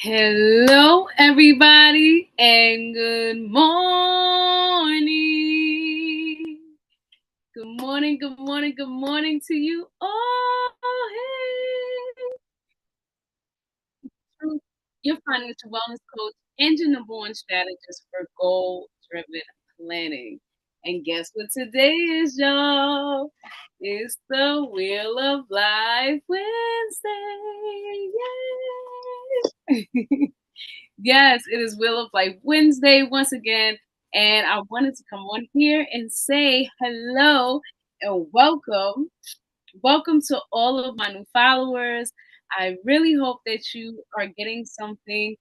Hello, everybody, and good morning. Good morning, good morning, good morning to you all. Hey, Ruth, your financial wellness coach and your number one strategist for goal driven planning. And guess what today is, y'all? It's the Wheel of Life Wednesday. Yay! Yes, it is Wheel of Life Wednesday once again, and I wanted to come on here and say hello and welcome. Welcome to all of my new followers. I really hope that you are getting something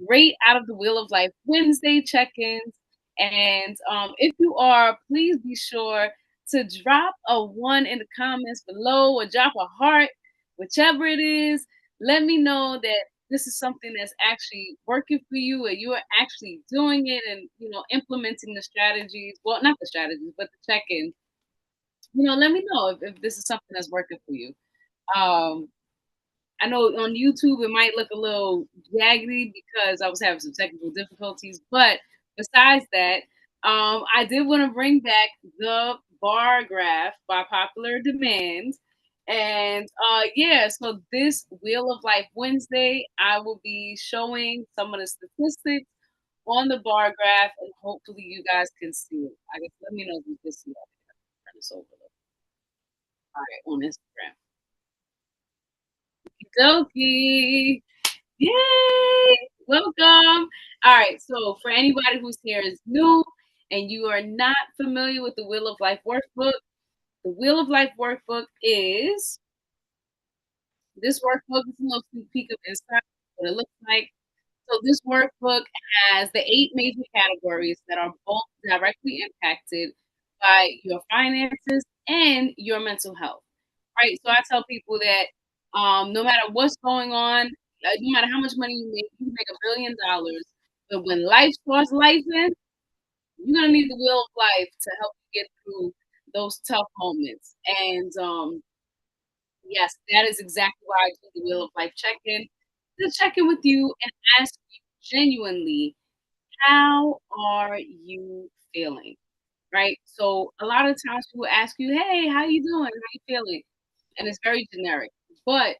great out of the Wheel of Life Wednesday check-ins. And if you are, please be sure to drop a one in the comments below or drop a heart, whichever it is. Let me know that this is something that's actually working for you and you are actually doing it and implementing the strategies. Well, not the strategies, but the check-ins. Let me know if this is something that's working for you. Um, I know on YouTube it might look a little jaggedy because I was having some technical difficulties, but besides that, I did want to bring back the bar graph by popular demand. And yeah, so this Wheel of Life Wednesday, I will be showing some of the statistics on the bar graph, and hopefully you guys can see it. I guess let me know if you can see it. Turn this over. All right, on Instagram. Dokie. Yay! Welcome. All right, so for anybody who's here is new and you are not familiar with the Wheel of Life workbook, the Wheel of Life workbook is this workbook is a little sneak peek of inside what it looks like. So this workbook has the 8 major categories that are both directly impacted by your finances and your mental health. Right. So I tell people that no matter what's going on, no matter how much money you can make $1 billion. But when life starts life in, you're gonna need the wheel of life to help you get through those tough moments. And yes, that is exactly why I do the wheel of life check-in. To check in with you and ask you genuinely, how are you feeling? Right. So a lot of times people ask you, hey, how you doing? How you feeling? And it's very generic. But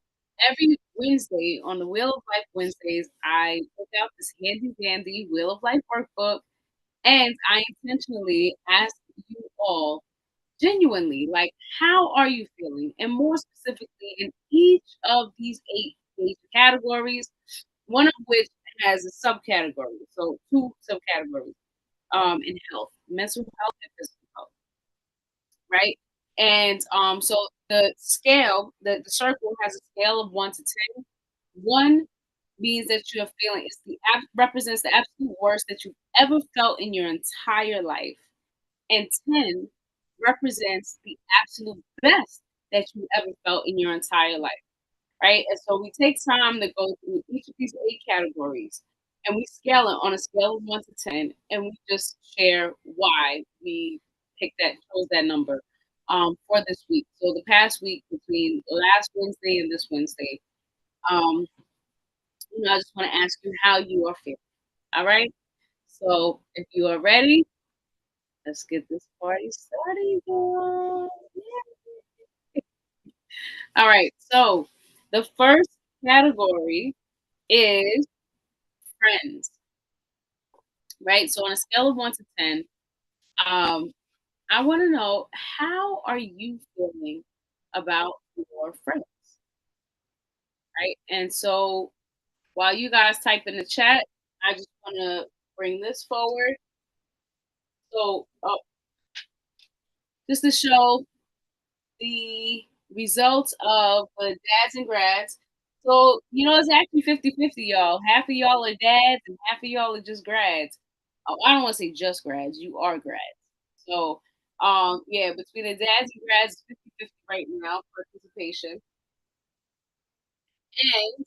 every Wednesday on the Wheel of Life Wednesdays, I put out this handy dandy Wheel of Life workbook, and I intentionally ask you all genuinely, like, how are you feeling? And more specifically, in each of these 8 major categories, one of which has a subcategory. So two subcategories in health, mental health and physical health, right? And so the scale, the circle has a scale of 1 to 10. 1 means that you're feeling represents the absolute worst that you've ever felt in your entire life, and 10 represents the absolute best that you ever felt in your entire life, right? And so we take time to go through each of these 8 categories, and we scale it on a scale of 1 to 10, and we just share why we chose that number for this week. So the past week between last Wednesday and this Wednesday, um, I just want to ask you how you are feeling. All right. So if you are ready, let's get this party started, y'all. All right. So the first category is friends, right? So on a scale of 1 to 10, um, I want to know, how are you feeling about your friends, right? And so while you guys type in the chat, I just want to bring this forward. So just to show the results of the dads and grads. So, it's actually 50-50, y'all. Half of y'all are dads and half of y'all are just grads. Oh, I don't want to say just grads. You are grads. So, yeah, between the dads and grads, it's 50-50 right now, participation. And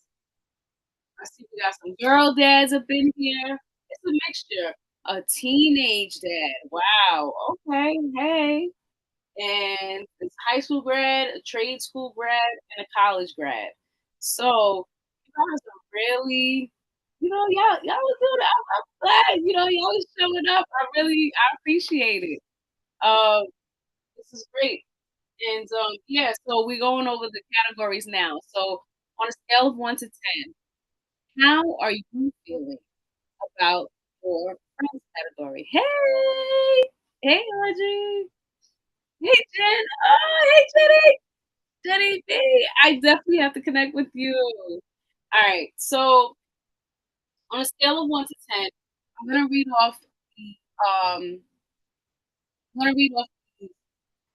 I see we got some girl dads up in here. It's a mixture. A teenage dad. Wow. Okay. Hey. And it's high school grad, a trade school grad, and a college grad. So you guys are really y'all was doing it. I'm glad, y'all was showing up. I appreciate it. Um, this is great. And yeah, so we're going over the categories now. So on a scale of 1 to 10, how are you feeling about your friends category? Hey, Audrey. Hey, Jen. Oh, hey, Jenny. Jenny B. I definitely have to connect with you. All right. So on a scale of 1 to 10, I'm gonna read off I'm gonna read off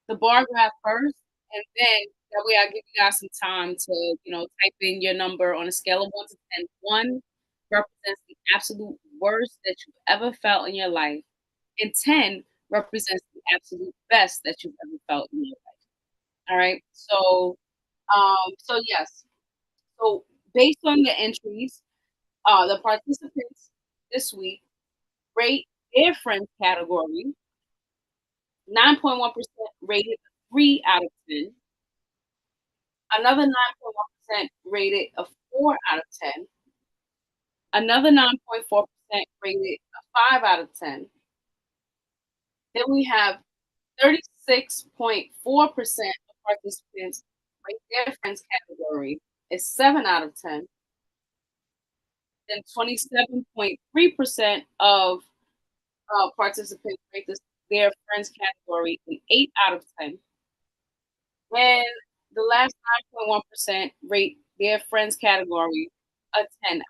the bar graph first, and then that way I give you guys some time to, type in your number on a scale of 1 to 10. One represents the absolute worst that you've ever felt in your life, and 10 represents the absolute best that you've ever felt in your life. All right. So yes. So based on the entries, the participants this week rate their friends category 9.1% rated 3 out of 10. Another 9.1% rated a 4 out of 10. Another 9.4% rated a 5 out of 10. Then we have 36.4% of participants rate their friends category is 7 out of 10. Then 27.3% of participants rate their friends category an 8 out of 10. And the last 9.1% rate their friends category a 10 out of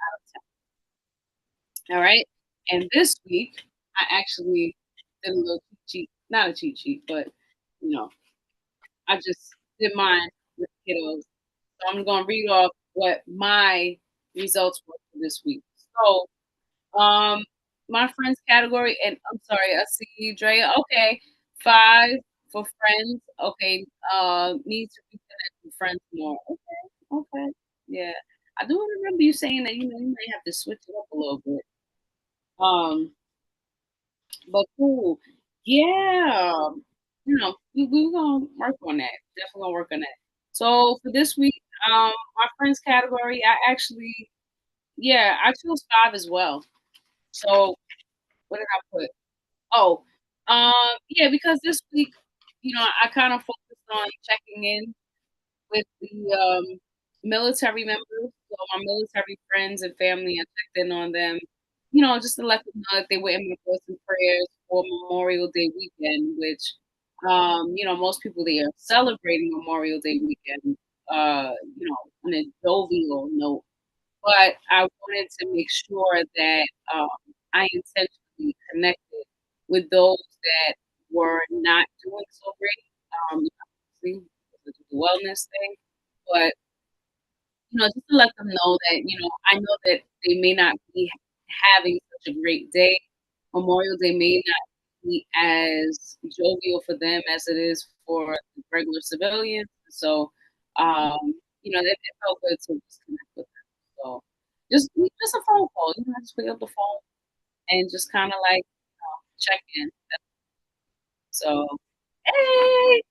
10. All right. And this week, I actually did a little cheat sheet, not a cheat sheet, but you know, I just did mine with kiddos. So I'm going to read off what my results were for this week. So, um, my friends category, and I'm sorry, I see Drea. Okay, 5 for friends. Okay, need to reconnect with friends more. Okay, okay, yeah. I do remember you saying that you may have to switch it up a little bit. Um, but cool. Yeah, we're gonna work on that. Definitely gonna work on that. So for this week, my friends category, yeah, I chose 5 as well. So what did I put? Oh, yeah, because this week, I kind of focused on checking in with the military members. So my military friends and family, I checked in on them, just to let them know that they were in my thoughts and prayers for Memorial Day weekend, which, most people they are celebrating Memorial Day weekend, on a jovial note. But I wanted to make sure that I intentionally connected with those that were not doing so great, obviously, because of the wellness thing. But, just to let them know that, I know that they may not be having such a great day. Memorial Day may not be as jovial for them as it is for the regular civilians. So, it felt good to just connect with them. So, just a phone call, just pick up the phone and just kind of like check in. So, hey,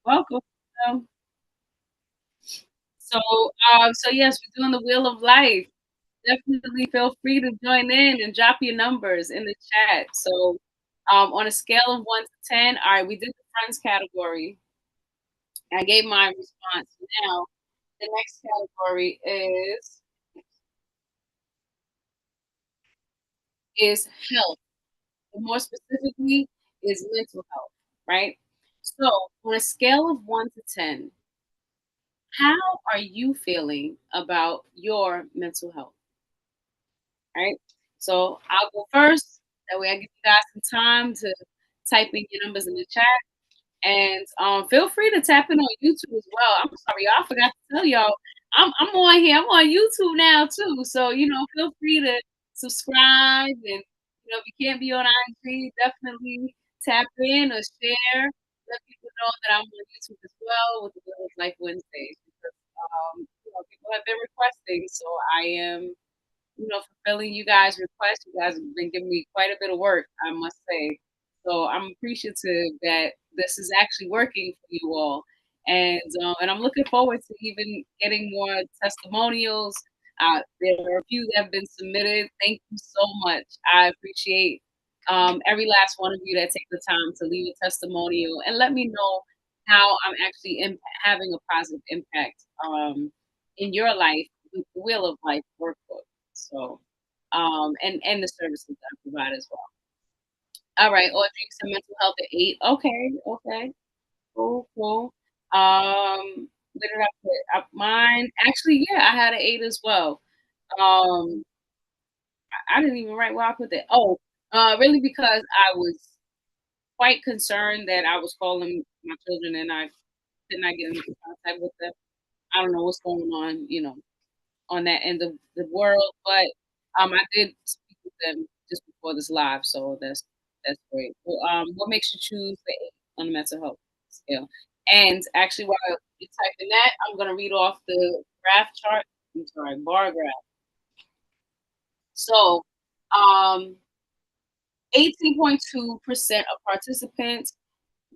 welcome. Um, so yes, we're doing the Wheel of Life. Definitely feel free to join in and drop your numbers in the chat. So, on a scale of 1 to 10, all right, we did the friends category. I gave my response. Now, the next category is health. And more specifically, is mental health. Right. So, on a scale of 1 to 10, how are you feeling about your mental health? Right. So I'll go first. That way I give you guys some time to type in your numbers in the chat. And feel free to tap in on YouTube as well. I'm sorry, y'all, I forgot to tell y'all. I'm on here. I'm on YouTube now too. So feel free to subscribe, and if you can't be on IG, definitely tap in or share. Let people know that I'm on YouTube as well with the Girls Life Wednesdays, because people have been requesting. So I am fulfilling you guys' requests. You guys have been giving me quite a bit of work, I must say. So I'm appreciative that this is actually working for you all. And I'm looking forward to even getting more testimonials. There are a few that have been submitted. Thank you so much. I appreciate every last one of you that take the time to leave a testimonial and let me know how I'm actually having a positive impact in your life with the Wheel of Life workbook. So, and the services that I provide as well. All right, Audrey, you said mental health at 8. Okay, okay, cool, cool. Where did I put mine? Actually, yeah, I had an 8 as well. Um, I didn't even write where I put that. Oh, really because I was quite concerned that I was calling my children and I did not get into contact with them. I don't know what's going on, on that end of the world, but I did speak with them just before this live, so that's great. Well, what makes you choose the 8 on the mental health scale? And actually, while you're typing that, I'm gonna read off the graph chart. I'm sorry, bar graph. So, um, 18.2% of participants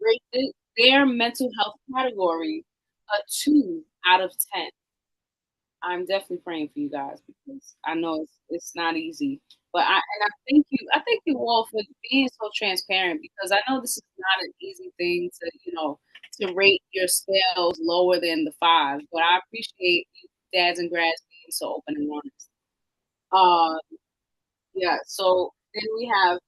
rated their mental health category a 2 out of 10. I'm definitely praying for you guys because I know it's not easy. But I thank you all for being so transparent because I know this is not an easy thing to, to rate your scales lower than the 5. But I appreciate you dads and grads being so open and honest. Uh, yeah, so then we have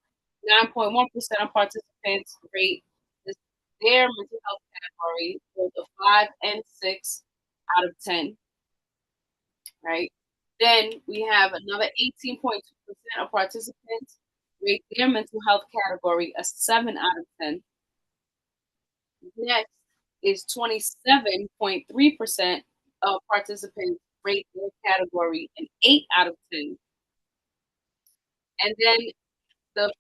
9.1% of participants rate this, their mental health category with a 5 and 6 out of 10, right? Then we have another 18.2% of participants rate their mental health category a 7 out of 10. Next is 27.3% of participants rate their category an 8 out of 10. And then the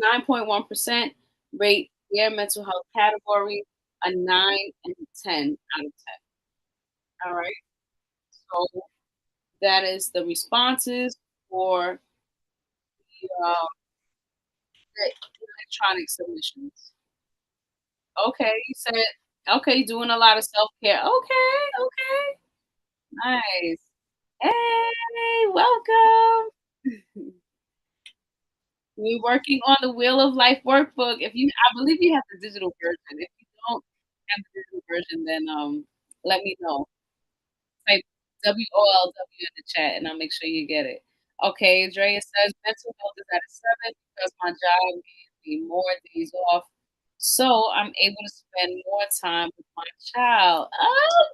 9.1% rate their mental health category a 9 and 10 out of 10. All right. So that is the responses for the electronic submissions. Okay, you said okay, doing a lot of self care. Okay, okay, nice. Hey, welcome. We're working on the Wheel of Life workbook. I believe you have the digital version. If you don't have the digital version, then let me know. Type WOLW in the chat, and I'll make sure you get it. Okay, Drea says mental health is at a 7 because my job gives me more days off, so I'm able to spend more time with my child.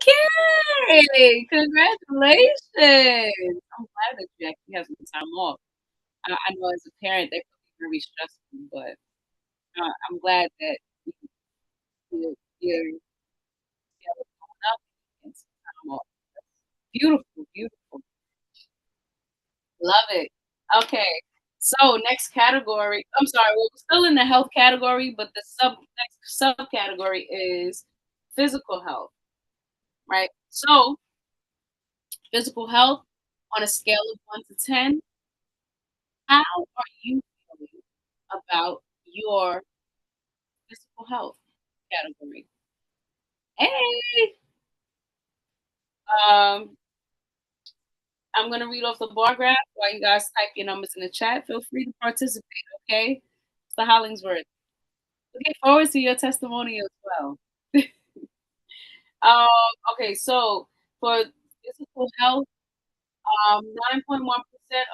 Okay, congratulations! I'm glad that you actually have some time off. I know as a parent that could be very stressful, but I'm glad that you're growing up and some time off. Beautiful, beautiful. Love it. Okay. So next category. I'm sorry, well, we're still in the health category, but the next subcategory is physical health, right? So physical health on a scale of 1 to 10, how are you feeling about your physical health category? Hey, um, I'm gonna read off the bar graph while you guys type your numbers in the chat. Feel free to participate, okay? It's the Hollingsworth. Looking forward to your testimony as well. Okay, so for physical health, 9.1%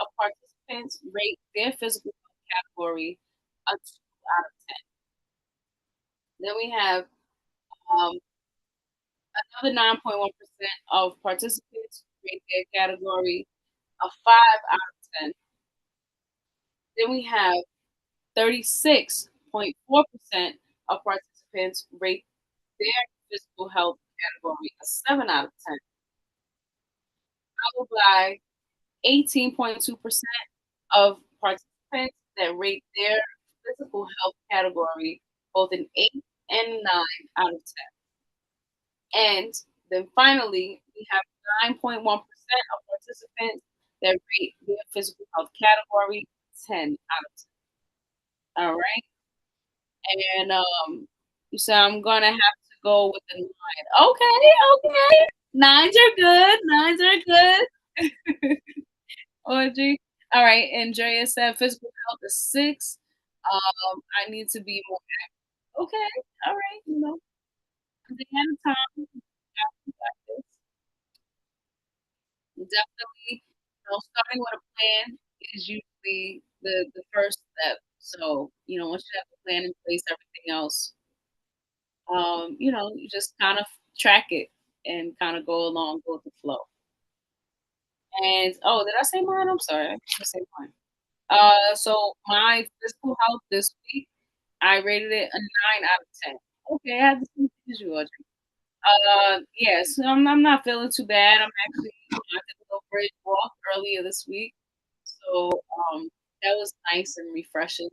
of participants rate their physical health category a 2 out of 10. Then we have um, another 9.1% of participants rate their category a 5 out of 10. Then we have 36.4% of participants rate their physical health category a 7 out of 10, followed by 18.2% of participants that rate their physical health category both an 8 and 9 out of 10. And then finally, we have 9.1% of participants that rate their physical health category 10 out of 10. All right. And so I'm gonna have to go with the 9. Okay, okay. Nines are good. Nines are good. Audrey. All right, Andrea said physical health is 6. I need to be more okay. All right, a day at a time. We got this. Definitely, starting with a plan is usually the first step. So, once you have the plan in place, everything else, you just kind of track it and kind of go along, go with the flow. And oh, did I say mine? I'm sorry, I didn't say mine. So my physical health this week, I rated it a 9 out of 10. Okay, I had the same thing as you, Audrey. Yes, I'm not feeling too bad. I'm actually, I did a little bridge walk earlier this week, so that was nice and refreshing.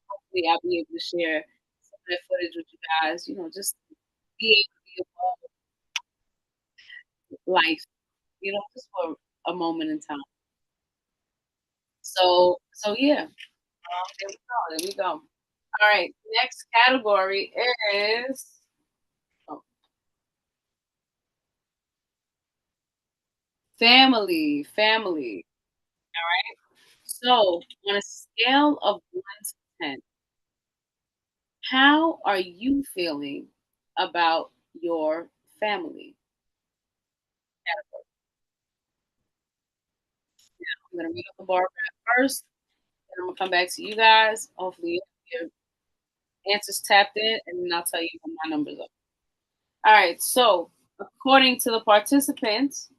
Hopefully, I'll be able to share some of that footage with you guys. Just be able to be above life. Just for a moment in time. So yeah. There we go. There we go. All right. Next category is oh, family. Family. All right. So, on a scale of 1 to 10, how are you feeling about your family? I'm going to read up the bar graph first, and I'm going to come back to you guys. Hopefully, your answers tapped in, and then I'll tell you what my numbers are. All right. So, according to the participants,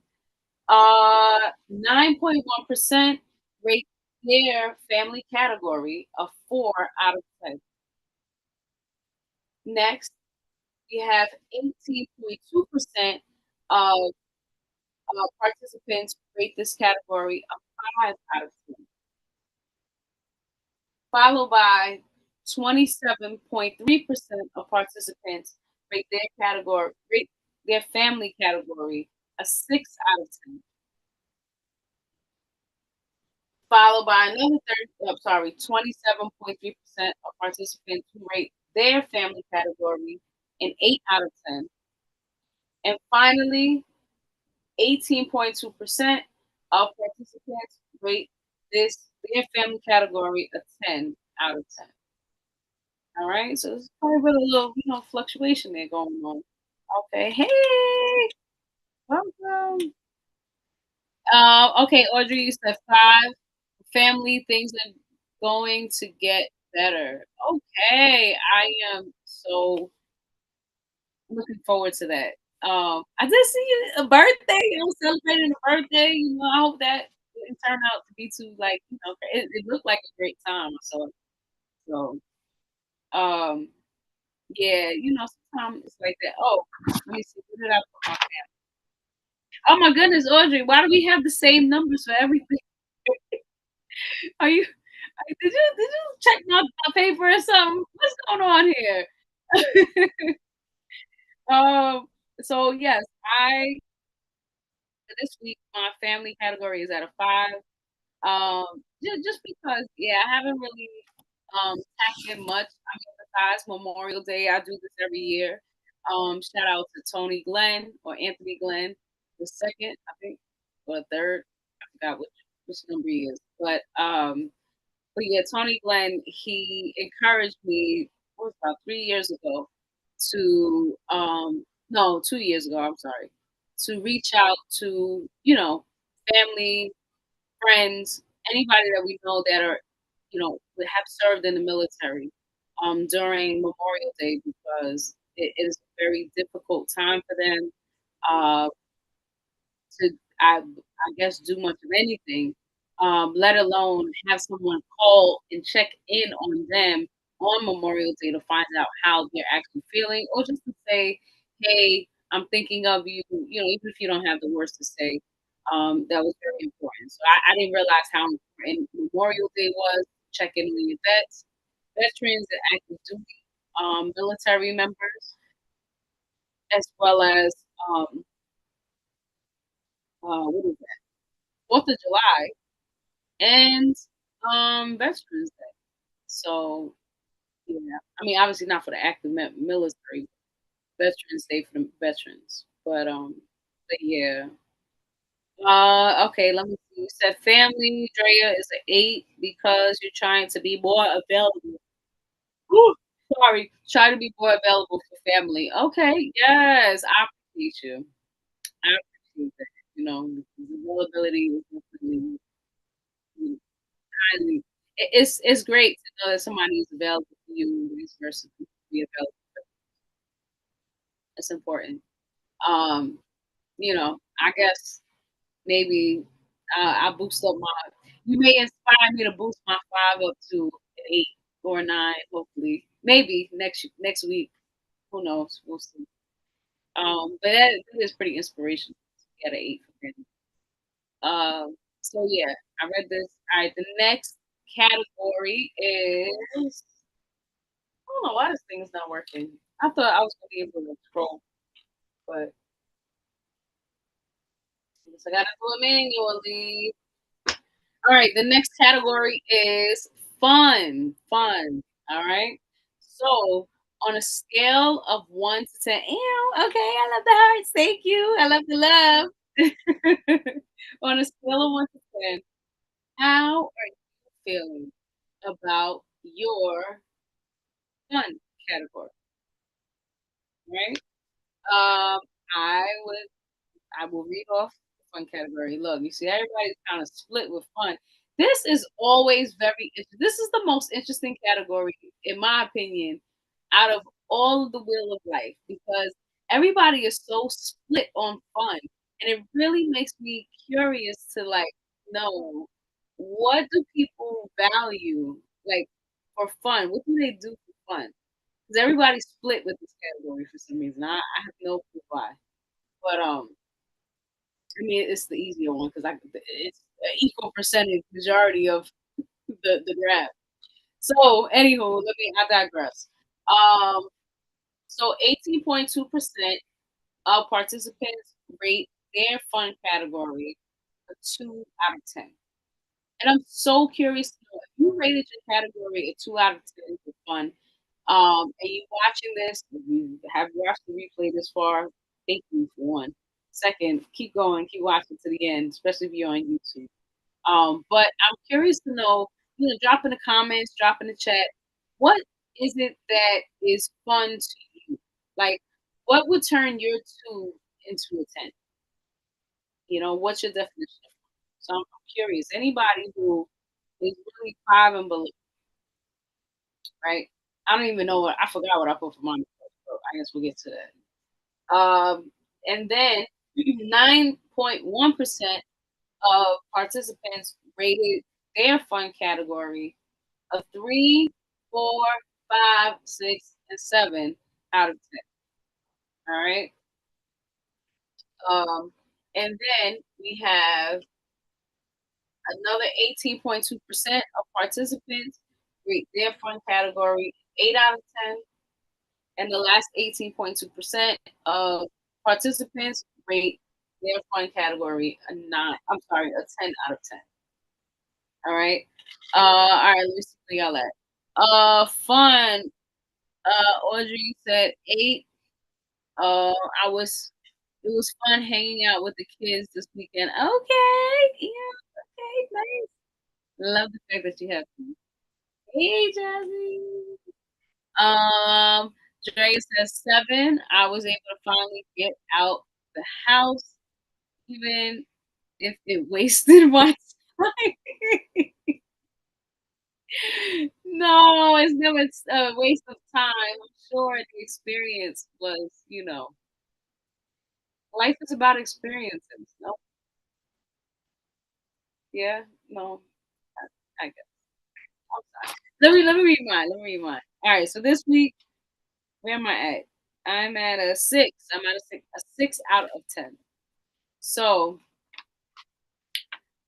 9.1% rate their family category a 4 out of 10. Next, we have 18.2% of participants rate this category a 5 out of 10, followed by 27.3% of participants rate their family category a 6 out of 10, followed by another 27.3% of participants who rate their family category an 8 out of 10. And finally, 18.2% of participants rate their family category a 10 out of 10. All right, so there's quite a bit of little, fluctuation there going on. Okay, hey, welcome. Okay, Audrey, you said 5. Family things are going to get better. Okay, I am so looking forward to that. I did see a birthday. Celebrating a birthday. I hope that didn't turn out to be too like it looked like a great time. So um, yeah, sometimes it's like that. Oh, let me see. What did I put my family? Oh my goodness, Audrey, why do we have the same numbers for everything? Are you? Did you check my paper or something? What's going on here? um. So yes, I this week my family category is at a 5. Just because, yeah, I haven't really tacked in much. I mean, besides Memorial Day, I do this every year. Shout out to Tony Glenn or Anthony Glenn, the second, I think, or third. I forgot which number he is, but yeah, Tony Glenn, he encouraged me, what was it, about 3 years ago to no, 2 years ago, I'm sorry, to reach out to, family, friends, anybody that we know that are, that have served in the military during Memorial Day because it is a very difficult time for them. Uh, to I guess do much of anything, let alone have someone call and check in on them on Memorial Day to find out how they're actually feeling, or just to say, "Hey, I'm thinking of you." Even if you don't have the words to say, that was very important. So I didn't realize how important Memorial Day was. Check in on your veterans and active duty military members, as well as um, what is that? 4th of July and Veterans Day. So yeah, I mean, obviously not for the active military, Veterans Day for the veterans, but yeah. Okay, let me see. You said family, Drea is an 8 because you're trying to be more available. Woo, sorry, try to be more available for family. Okay, yes, I appreciate you. I appreciate that. You know, availability is definitely highly. It's great to know that somebody is available for you and vice versa. You can be available. It's important. Um, I guess maybe I boost up my. You may inspire me to boost my 5 up to an 8 or a 9. Hopefully, maybe next week. Who knows? We'll see. But that is pretty inspirational to get an 8 for him. So yeah, I read this. All right, the next category is. I don't know why this thing is not working. I thought I was gonna be able to scroll, but I guess I gotta do it manually. All right, the next category is fun. Fun. All right. So on a scale of 1 to 10, ew, okay, I love the hearts. Thank you. I love the love. On a scale of 1 to 10, how are you feeling about your fun category? Right? Um, I would I will read off the fun category. Look, you see, everybody's kind of split with fun. This is always this is the most interesting category, in my opinion, out of all of the wheel of life because everybody is so split on fun. And it really makes me curious to like know what do people value like for fun? What do they do for fun? Because everybody's split with this category for some reason. I have no clue why. But I mean, it's the easier one because it's an equal percentage majority of the draft. So, anywho, I digress. Um, so 18.2% of participants rate their fun category a 2 out of 10. And I'm so curious to know if you rated your category a 2 out of 10 for fun, and you watching this, if you have watched the replay this far, thank you for one. Second, keep going, keep watching to the end, especially if you're on YouTube. But I'm curious to know, drop in the comments, drop in the chat, what is it that is fun to you? Like, what would turn your 2 into a 10? What's your definition of fun? So I'm curious. Anybody who is really 5 and below, right? I don't even know I forgot what I put for mine. So I guess we'll get to that. And then 9.1% of participants rated their fun category a 3, 4, 5, 6, and 7 out of 10. All right. Um, and then we have another 18.2% of participants rate their fun category 8 out of 10. And the last 18.2% of participants rate their fun category a 9. I'm sorry, a 10 out of 10. All right. All right, let me see where y'all at. Fun. Audrey said 8. Uh, I was. It was fun hanging out with the kids this weekend. Okay, yeah, okay, nice. Love the fact that you have fun. Hey, Jazzy. Um, Dre says 7. I was able to finally get out the house, even if it wasted my time. No, it's never a waste of time. I'm sure the experience was, life is about experiences. No, yeah, no, I guess. I'm sorry. Let me read mine. Let me read mine. All right, so this week, where am I at? I'm at a 6. I'm at a 6 out of 10. So,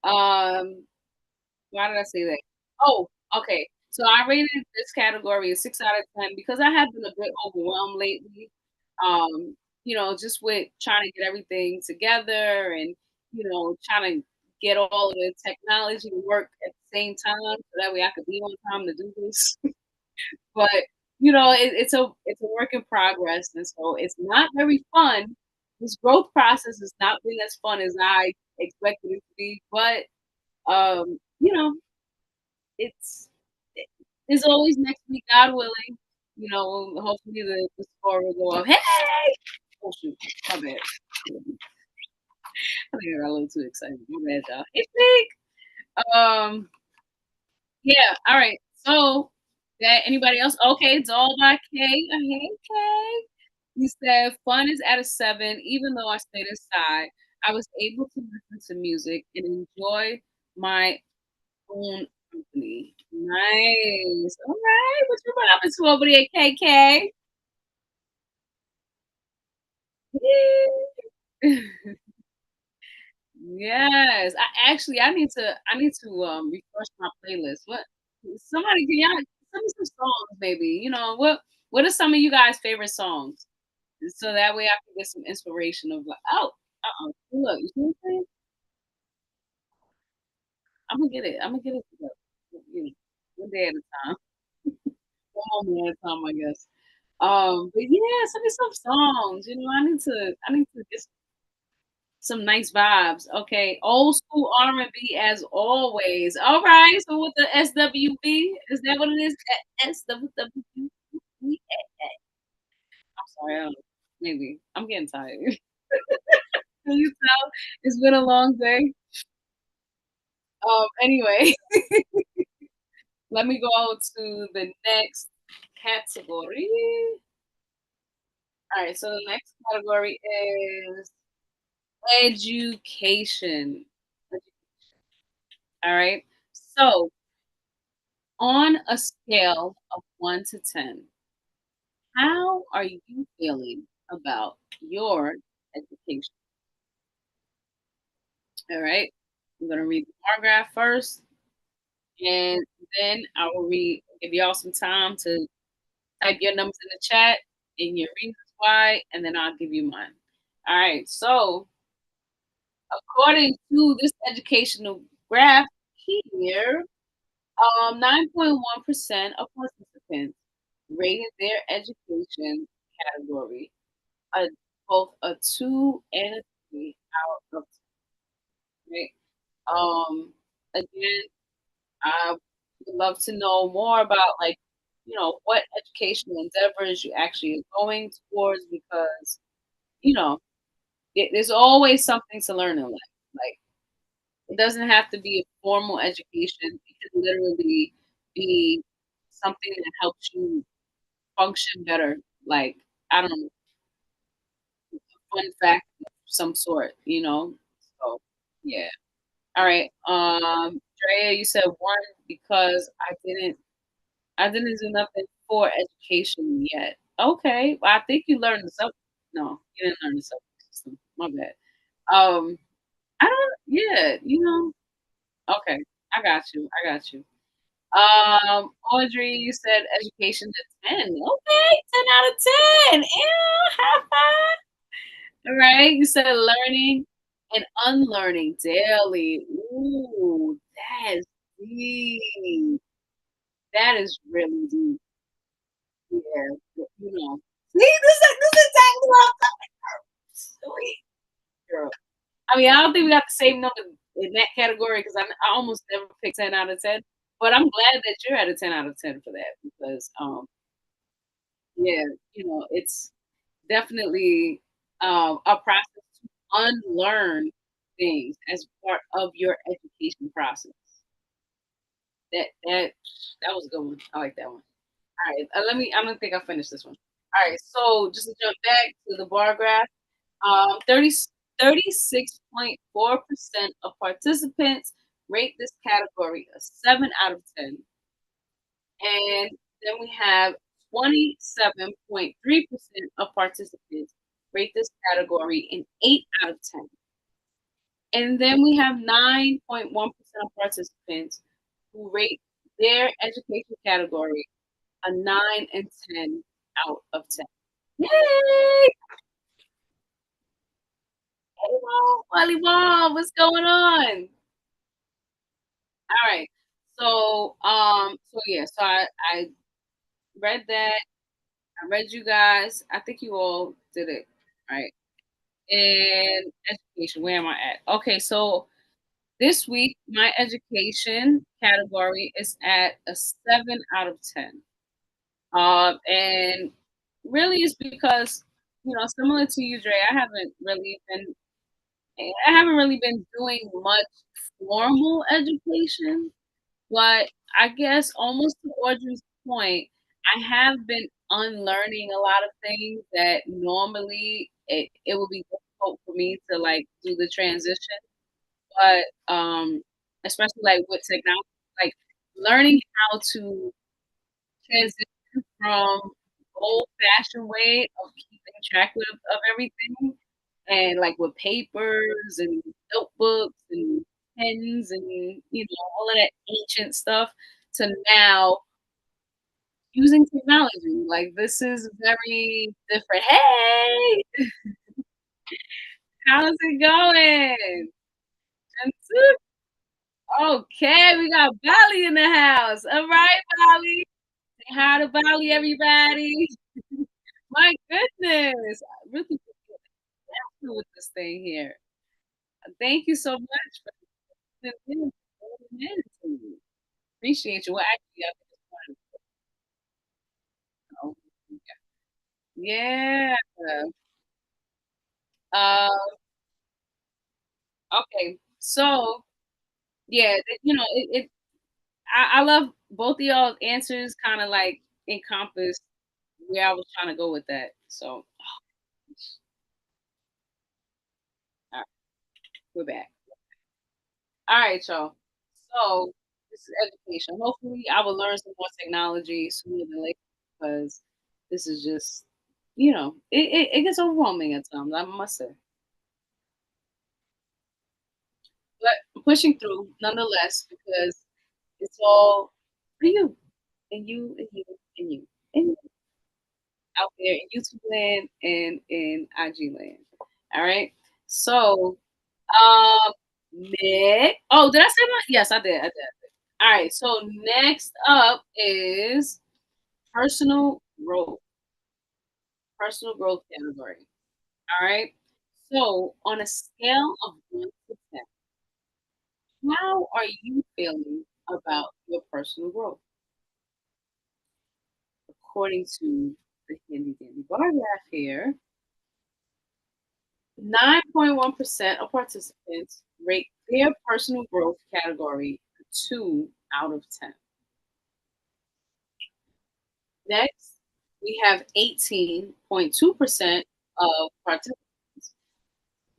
um, why did I say that? Oh, okay. So I rated this category a 6 out of 10 because I have been a bit overwhelmed lately. Just with trying to get everything together and, trying to get all of the technology to work at the same time so that way I could be on time to do this. But it's a work in progress, and so it's not very fun this growth process has not been as fun as I expected it to be, but you know, it's it, it's always next week, God willing. You know, hopefully the score will go up. Hey! Oh shoot, my bad. I think I got a little too excited. My bad, y'all. It's big. Yeah. All right. So, that anybody else? Okay, Doll by K. Hey, K. He said, "Fun is at a 7, even though I stayed inside. I was able to listen to music and enjoy my own company." Nice. All right. What you been up to over there, KK? Yay. Yes. I need to refresh my playlist. Somebody can y'all send me some songs maybe. You know, what are some of you guys' favorite songs? So that way I can get some inspiration of like, oh, look, you see what I'm saying? I'm gonna get it. I'm gonna get it together. You know, one day at a time. One moment at a time, I guess. But yeah, send me some songs. You know, I need to get some nice vibes. Okay, old school R&B as always. All right. So with the SWV, is that what it is? SWV. I'm sorry. I don't know. Maybe I'm getting tired. Can you tell? It's been a long day. Anyway, let me go to the next category. All right. So the next category is education. All right. So on a scale of 1 to 10, how are you feeling about your education? All right. I'm going to read the paragraph first, and then I will give y'all some time to type your numbers in the chat and your reasons why, and then I'll give you mine. All right. So, according to this educational graph here, 9.1% of participants rated their education category a both a 2 and a 3 out of 10, right? Again, I would love to know more about, like, what educational endeavors you actually are going towards because, you know, there's always something to learn in life. Like, it doesn't have to be a formal education. It can literally be something that helps you function better. Like, I don't know, fun fact of some sort, you know? So, yeah. All right. Drea, you said 1 because I didn't do nothing for education yet. Okay. Well, I think you learned the subject. No, you didn't learn the subject system. My bad. Um, I don't, yeah, okay. I got you. I got you. Audrey, you said education to 10. Okay, 10 out of 10. Yeah, high five. All right. You said learning and unlearning daily. Ooh, that is deep. That is really deep. Yeah, See, this is exactly what I'm talking about. Sweet girl. I mean, I don't think we got the same number in that category because I almost never pick 10 out of 10. But I'm glad that you're at a 10 out of 10 for that because, yeah, it's definitely a process to unlearn things as part of your education process. That was a good one. I like that one. All right, I don't think I finished this one. All right, so just to jump back to the bar graph, 36.4% of participants rate this category a 7 out of 10. And then we have 27.3% of participants rate this category an 8 out of 10. And then we have 9.1% of participants who rate their education category a 9 and 10 out of 10. Yay! Hey, volleyball, what's going on? All right. So yeah, so I read that. I read you guys. I think you all did it, right? And education, where am I at? Okay, so this week my education category is at a 7 out of 10. And really it's because, similar to you, Dre, I haven't really been doing much formal education, but I guess almost to Audrey's point, I have been unlearning a lot of things that normally it would be difficult for me to like do the transition. But especially like with technology, like learning how to transition from old fashioned way of keeping track of everything and like with papers and notebooks and pens and all of that ancient stuff to now using technology. Like this is very different. Hey, how's it going? And okay, we got Bali in the house. All right, Bali. Say hi to Bali, everybody. My goodness. Ruthie with this thing here. Thank you so much for tuning in to me. Appreciate you. Well, actually, I just wanted to know. Yeah. Uh, okay. So, yeah, I love both of y'all's answers kind of like encompass where I was trying to go with that. So, all right, we're back. All right, y'all. So this is education. Hopefully, I will learn some more technology sooner than later because this is just, it gets overwhelming at times. I must say, but I'm pushing through nonetheless because it's all for you and you and you and you and you out there in YouTube land and in IG land. All right. So, um, Nick. Oh, did I say that? Yes, I did. I did. All right. So next up is personal growth. Personal growth category. All right. So on a scale of 1 to 10, how are you feeling about your personal growth? According to the handy dandy bar graph here, 9.1% of participants rate their personal growth category a 2 out of 10. Next, we have 18.2% of participants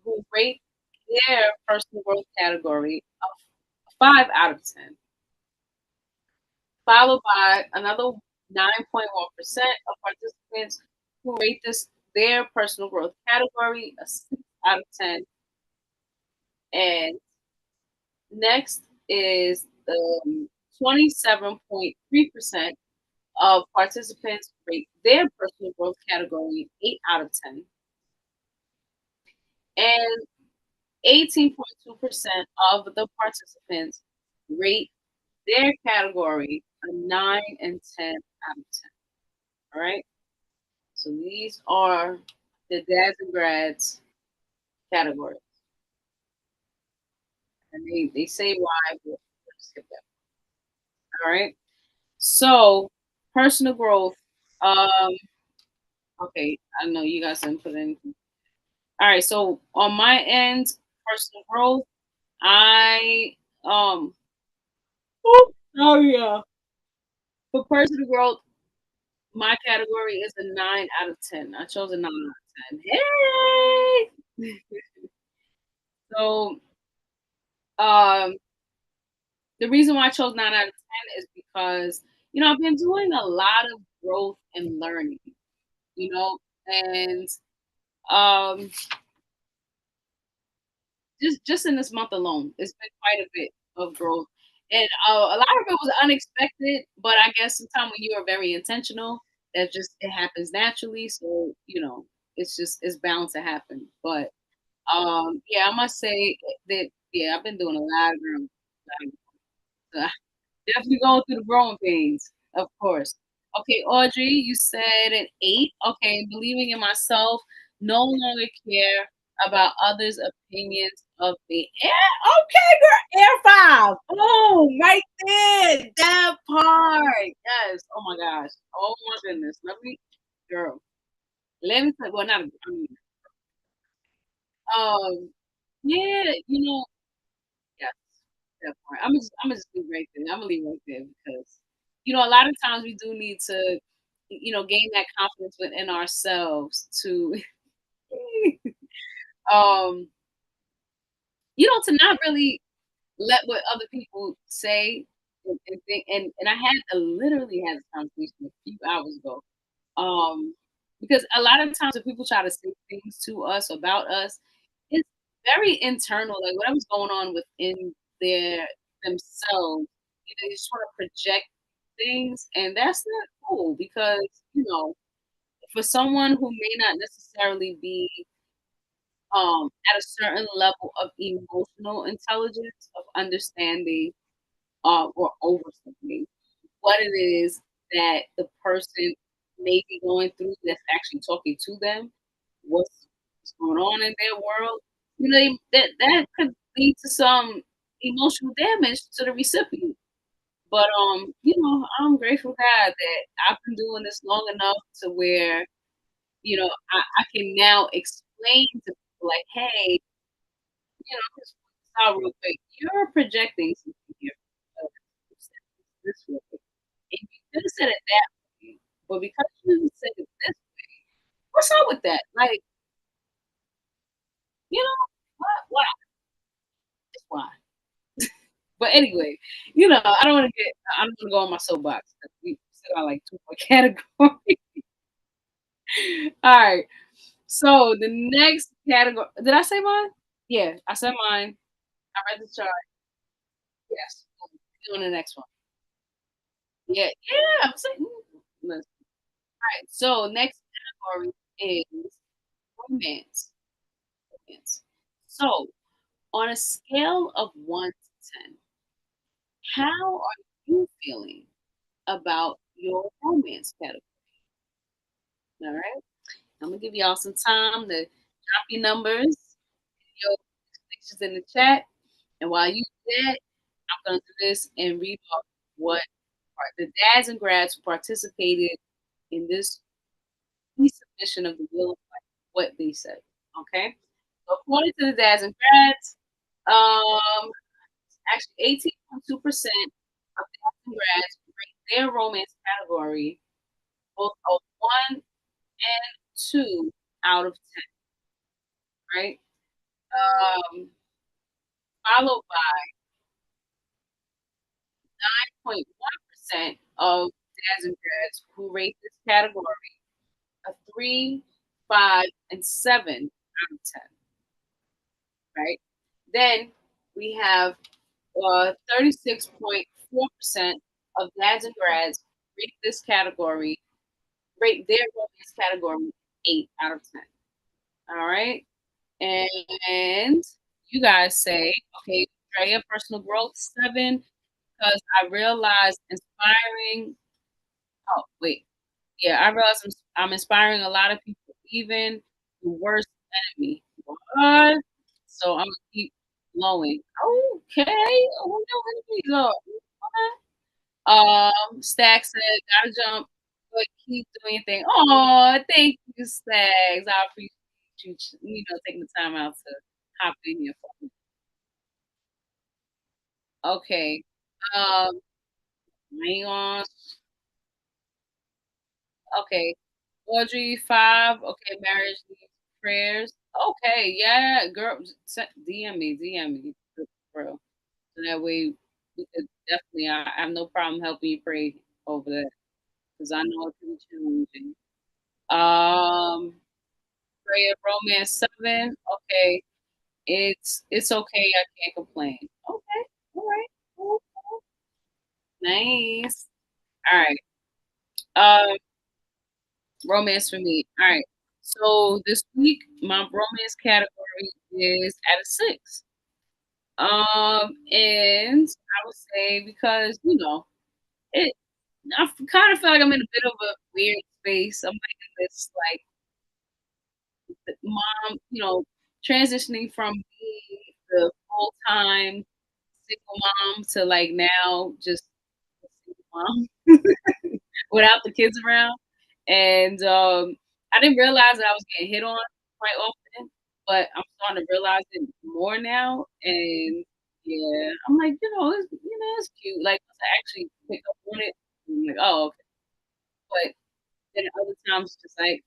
who rate their personal growth category a 5 out of 10, followed by another 9.1% of participants who rate their personal growth category a 6 out of 10. And next is the 27.3% of participants rate their personal growth category 8 out of 10. And 18.2% of the participants rate their category a 9 and 10 out of 10. All right. So these are the dads and grads categories. And they say why, but we'll skip that. All right. So personal growth. Um, okay, I know you guys didn't put anything. All right, so on my end, personal growth, I oh yeah. For personal growth, my category is a 9 out of 10. I chose a 9 out of 10. Hey! So um the reason why I chose 9 out of 10 is because, I've been doing a lot of growth and learning, you know, and um just in this month alone, it's been quite a bit of growth, and a lot of it was unexpected. But I guess sometimes when you are very intentional, that just it happens naturally. So it's bound to happen. But yeah, I must say that yeah, I've been doing a lot of growth. So definitely going through the growing pains, of course. Okay, Audrey, you said an 8. Okay, believing in myself, no longer care about others' opinions of me. Okay, girl, Air 5. Oh, right there. That part. Yes. Oh my gosh. Oh my goodness. Girl, let me tell well, not, I mean, um, yeah, yes, that part. I'm gonna just leave right there. I'm gonna leave right there because, a lot of times we do need to, gain that confidence within ourselves to, um, to not really let what other people say and think and I literally had this conversation a few hours ago. Um, because a lot of times when people try to say things to us about us, it's very internal, like whatever's going on within their themselves, they just want to project things, and that's not cool because, you know, for someone who may not necessarily be at a certain level of emotional intelligence, of understanding or overthinking what it is that the person may be going through that's actually talking to them, what's going on in their world. That could lead to some emotional damage to the recipient. But I'm grateful God that I've been doing this long enough to where, I can now explain to people like, hey, just stop real quick. You're projecting something here. You said this way. And you could have said it that way. But because you said it this way, what's up with that? Like, what? Why? Just why? But anyway, I don't want to get. I'm gonna go on my soapbox. We still got like two more categories. All right. So the next category. Did I say mine? Yeah, I said mine. I read the chart. Yes. Doing the next one. Yeah, yeah. I'm saying. Listen. All right. So next category is romance. Romance. So on a scale of 1 to 10, how are you feeling about your romance category? All right. I'm gonna give y'all some time to drop your numbers, your pictures in the chat. And while you do that, I'm gonna do this and read off what the dads and grads who participated in this submission of the Will of Life, what they said. Okay. So according to the dads and grads, actually 18.2% of dads and grads rate their romance category both a 1 and 2 out of 10, right? Um, followed by 9.1% of dads and grads who rate this category a 3, 5, and 7 out of 10, right? Then we have 36.4% of dads and grads rate their romance category 8 out of 10. All right. And you guys say, okay, Drea, personal growth 7, because I realized inspiring. Oh, wait. Yeah, I realized I'm inspiring a lot of people, even the worst enemy. What? So I'm gonna keep glowing. Okay. Oh, no enemy, Lord. Stack said, gotta jump, but keep doing your thing. Oh, thank you, Stacks. I appreciate you, taking the time out to hop in here for me. Okay. Um, hang on. Okay. Audrey 5. Okay, marriage needs prayers. Okay, yeah, girl, DM me, bro. So that way we could definitely. I have no problem helping you pray over that because I know it can be challenging. Um, Prayer Romance 7. Okay. It's okay. I can't complain. Okay. All right. Cool, cool. Nice. All right. Romance for me. All right. So this week my romance category is at a 6. And I would say because it kind of feel like I'm in a bit of a weird space. I'm like in this like mom, transitioning from being the full time single mom to like now just a single mom without the kids around. And I didn't realize that I was getting hit on quite often, but I'm starting to realize it more now. And yeah, I'm like, it's cute. Like once I actually pick up on it, I'm like, oh, okay. But then other times, it's just like,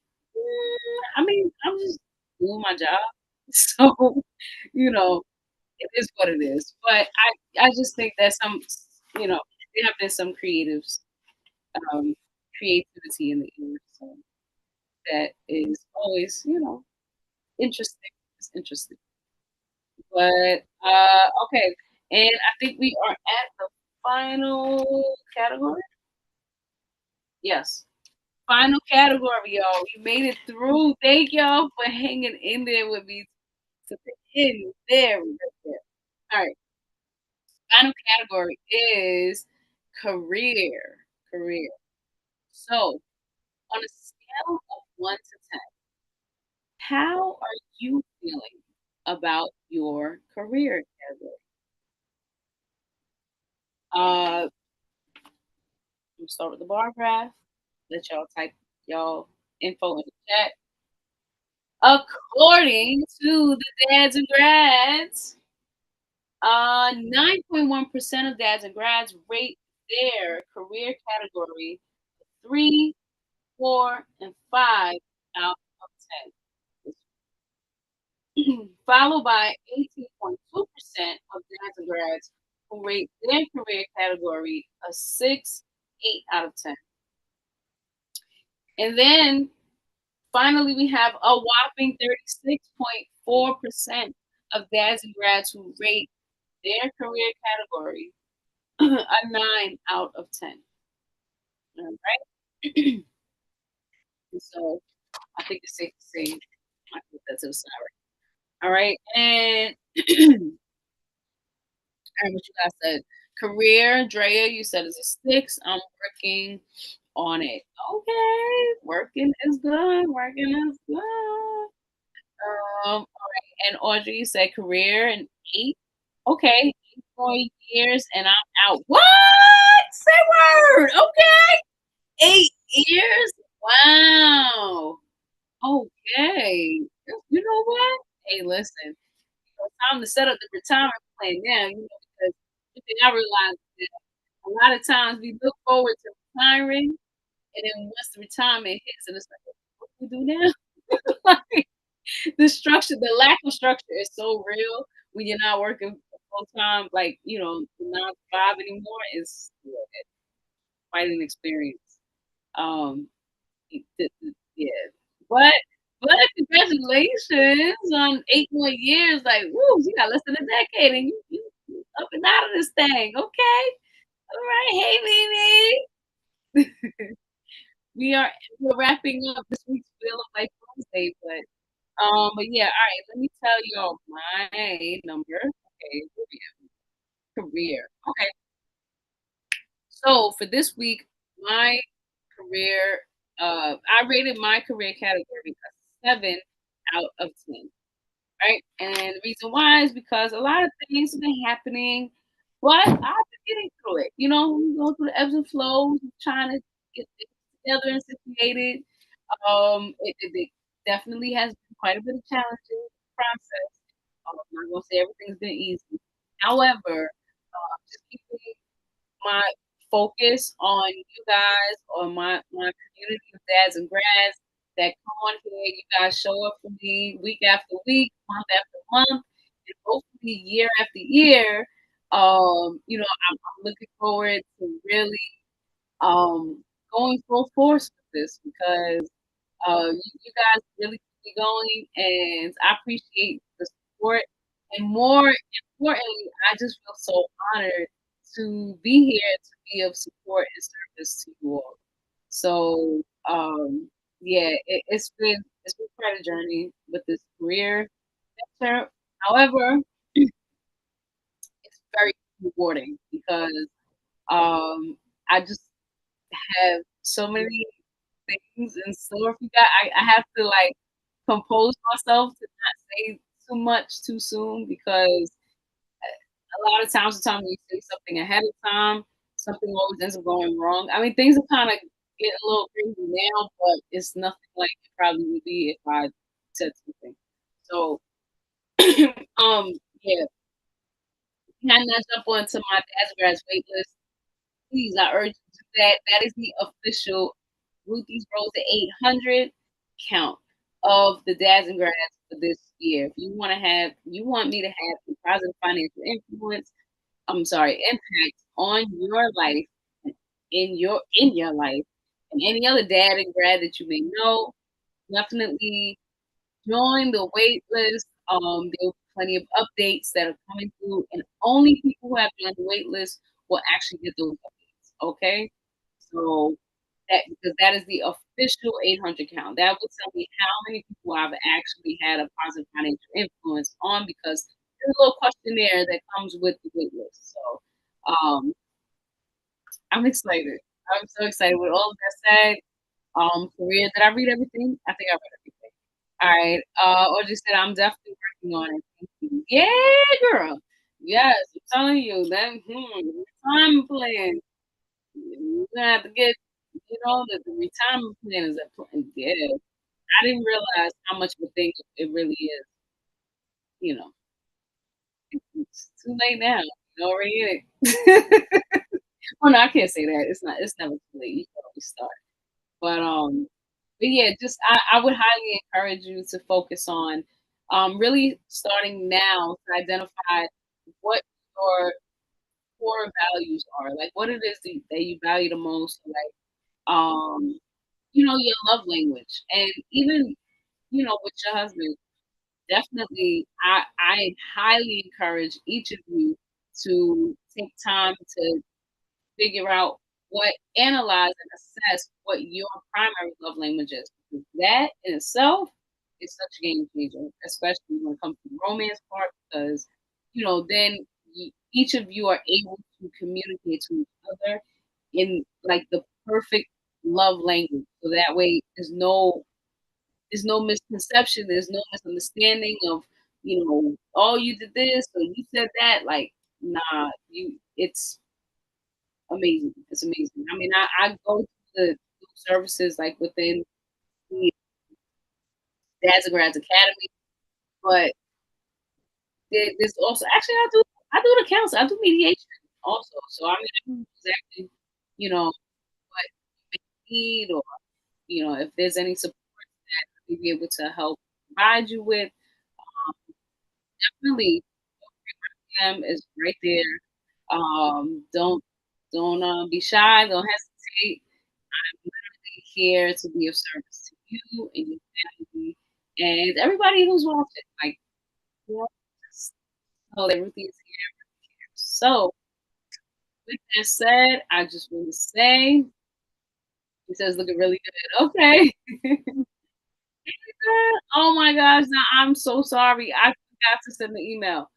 I mean, I'm just doing my job, so you know, it is what it is. But I just think that you know, there have been some um, creativity in the air, so that is always, interesting. It's interesting. But okay, and I think we are at the final category. Yes, final category, y'all. We made it through. Thank y'all for hanging in there with me to the end. There, we go there. All right. Final category is career. Career. So, on a scale of 1 to 10, how are you feeling about your career category? We'll start with the bar graph. Let y'all type y'all info in the chat. According to the dads and grads, 9.1% of dads and grads rate their career category 3, 4, and 5 out of 10, followed by 18.2% of dads and grads who rate their career category a 6, 8 out of 10. And then finally, we have a whopping 36.4% of dads and grads who rate their career category a 9 out of 10. All right. And so I think it's safe to say I put that to the side. All right. And what you guys said. Career, Drea, you said is a 6. I'm working on it. Okay. Working is good. Working is good. All right. And Audrey, you said career and 8. Okay, 8 more years and I'm out. What? Say word. Okay. 8 years? Wow. Okay. You know what? Hey, listen. It's time to set up the retirement plan now, because one thing I realized is that a lot of times we look forward to retiring, and then once the retirement hits, and it's like, what do we do now? Like, the structure, the lack of structure is so real when you're not working full time, like, 9 to 5 anymore. Is quite an experience. Um, yeah, but congratulations on 8 more years. Like, woo, you got less than a decade, and you up and out of this thing. Okay, all right. Hey, Mimi, we are we're wrapping up this week's Wheel of Life Wednesday, but yeah, all right. Let me tell y'all my number. Okay, where we at? Career. Okay, so for this week, my career, I rated my career category a 7 out of 10. Right, and the reason why is because a lot of things have been happening, but I've been getting through it. We go through the ebbs and flows, trying to get things together and situated. It definitely has been quite a bit of challenging process. I'm not gonna say everything's been easy. However, just keeping my focus on you guys, on my community of dads and grads that come on here. You guys show up for me week after week, month after month, and hopefully year after year. I'm looking forward to really going full force with this because you guys really keep me going, and I appreciate the support. And more importantly, I just feel so honored to be here to be of support and service to you all. So, yeah, it's been quite a journey with this career venture. However, it's very rewarding because I just have so many things in store for you guys. I have to like compose myself to not say too much too soon because a lot of times, the time when you say something ahead of time, something always ends up going wrong. I mean, things are kinda getting a little crazy now, but it's nothing like it probably would be if I said something. So, um, yeah, can I jump onto my dad's grads wait list? Please, I urge you to do that. That is the official Ruthie's Rose to 800 count of the dads and grads for this year. If you want me to have a positive financial influence, I'm sorry, impact on your life, in your life, and any other dad and grad that you may know, definitely join the wait list. There will be plenty of updates that are coming through, and only people who have joined the wait list will actually get those updates. Okay, so that because that is the official 800 count. That will tell me how many people I've actually had a positive financial influence on because there's a little questionnaire that comes with the wait list. So I'm excited. I'm so excited. With all of that said, career. Did I read everything? I think I read everything. All right. Audrey said I'm definitely working on it. Thank you. Yeah, girl. Yes, I'm telling you that retirement plan. You're gonna have to get, the retirement plan is a plan. Yeah. I didn't realize how much of a thing it really is. You know, it's too late now. You're already in it. Oh no, I can't say that. It's not. It's never too late. You can always start. But yeah, just I would highly encourage you to focus on really starting now to identify what your core values are, like what it is that you value the most, like your love language, and even with your husband. Definitely, I highly encourage each of you to take time to figure out analyze and assess what your primary love language is. Because that in itself is such a game changer, especially when it comes to the romance part, because, then each of you are able to communicate to each other in like the perfect love language. So that way there's no misconception, there's no misunderstanding of, oh, you did this or you said that. Like, nah, it's amazing. It's amazing. I mean, I go to the services like within the Dads and Grads Academy, but there's also actually I do the counseling, I do mediation also. So I mean, I know exactly what you may need, or if there's any support that we be able to help provide you with. Definitely, them is right there. Don't be shy. Don't hesitate. I'm here to be of service to you and your family and everybody who's watching. Like, just know that Ruthie is here. So, with that said, I just want to say, it says looking really good. Okay. Oh my gosh, now I'm so sorry. I forgot to send the email.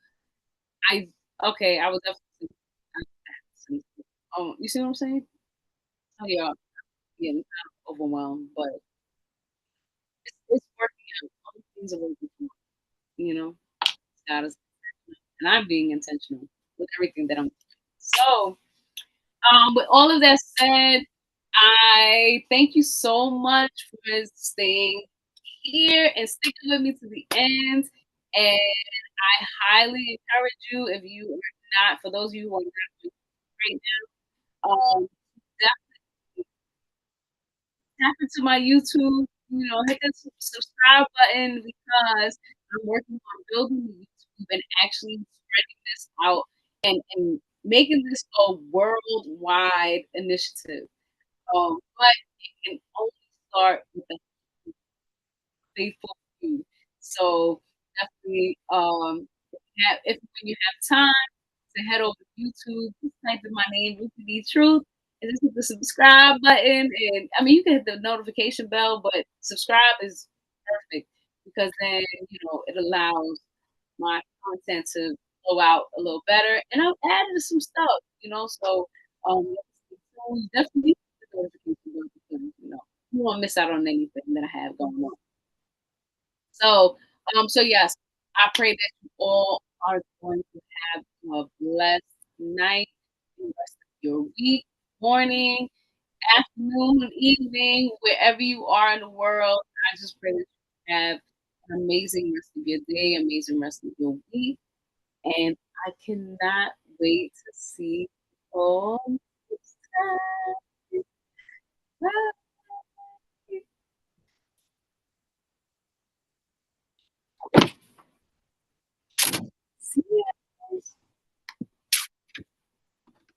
I okay, I was definitely. You see what I'm saying? Oh yeah, yeah, I'm kind of overwhelmed, but it's working out. All things are working out. You know, God is, and I'm being intentional with everything that I'm doing. So, with all of that said, I thank you so much for staying here and sticking with me to the end. And I highly encourage you, if you are not, for those of you who are not right now, tap into my YouTube, hit the subscribe button because I'm working on building the YouTube and actually spreading this out and making this a worldwide initiative. But it can only start with a faithful few. So definitely, if when you have time to head over to YouTube, just type in my name, Ruthie D Truth, and just hit the subscribe button. And I mean, you can hit the notification bell, but subscribe is perfect because then it allows my content to go out a little better. And I've added some stuff, so definitely hit the notification bell because you won't miss out on anything that I have going on. So, so yes. I pray that you all are going to have a blessed night, the rest of your week, morning, afternoon, evening, wherever you are in the world. I just pray that you have an amazing rest of your day, amazing rest of your week. And I cannot wait to see you all next time. Bye.